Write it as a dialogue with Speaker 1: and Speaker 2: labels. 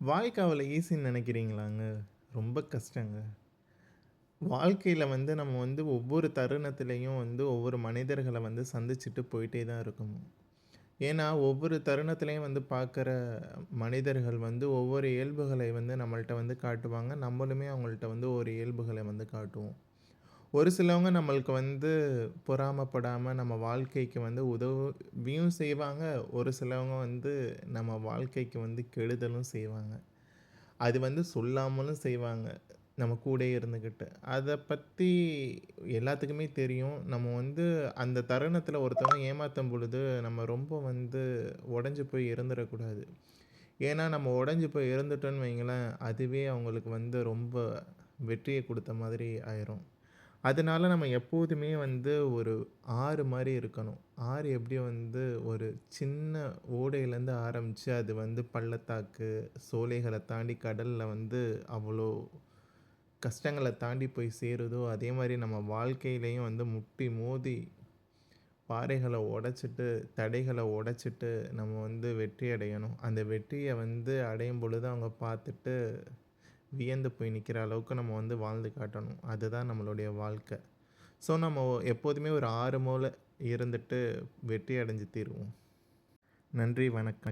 Speaker 1: வாழ்க்கை அவ்வளோ ஈஸின்னு நினைக்கிறீங்களாங்க? ரொம்ப கஷ்டங்க. வாழ்க்கையில நம்ம ஒவ்வொரு தருணத்திலயும் ஒவ்வொரு மனிதர்கள சந்திச்சுட்டு போயிட்டே தான் இருக்கணும். ஏன்னா, ஒவ்வொரு தருணத்திலயும் பார்க்குற மனிதர்கள் ஒவ்வொரு இயல்புகளை நம்மள்ட்ட காட்டுவாங்க. நம்மளுமே அவங்கள்ட்ட ஒரு இயல்புகள காட்டுவோம். ஒரு சிலவங்க நம்மளுக்கு பொறாமப்படாம நம்ம வாழ்க்கைக்கு உதவியும் செய்வாங்க. ஒரு சிலவங்க நம்ம வாழ்க்கைக்கு கெடுதலும் செய்வாங்க. அது சொல்லாமலும் செய்வாங்க. நம்ம கூடயே இருந்துகிட்டு. அத பத்தி எல்லாத்துக்குமே தெரியும். நம்ம அந்த தருணத்தில ஒருத்தவங்க ஏமாத்தும் பொழுது, நம்ம ரொம்ப உடைஞ்சு போய் இருந்துறக்கூடாது. ஏன்னா, நம்ம உடைஞ்சு போய் இருந்துட்டோம்னு வைங்களேன், அதுவே அவங்களுக்கு ரொம்ப வெற்றிய குடுத்த மாதிரி ஆயிரும். அதனால நம்ம எப்போதுமே ஒரு ஆறு மாரி இருக்கணும். ஆறு எப்படி ஒரு சின்ன ஓடையிலேருந்து ஆரம்பிச்சு, அது பள்ளத்தாக்கு, சோலைகள தாண்டி கடல்ல அவ்வளோ கஷ்டங்கள தாண்டி போய் சேருதோ, அதே மாரி நம்ம வாழ்க்கையிலயும் முட்டி மோதி பாறைகள உடைச்சிட்டு, தடைகள உடைச்சிட்டு நம்ம வெற்றி அடையணும். அந்த வெற்றிய அடையும் பொழுது அவங்க பார்த்துட்டு வியந்து போய் நிக்கிற அளவுக்கு நம்ம வாழ்ந்து காட்டணும். அதுதான் நம்மளுடைய வாழ்க்கை. ஸோ, நம்ம எப்போதுமே ஒரு 6 மூல இருந்துட்டு வெற்றி அடைஞ்சு தீருவோம். நன்றி, வணக்கம்.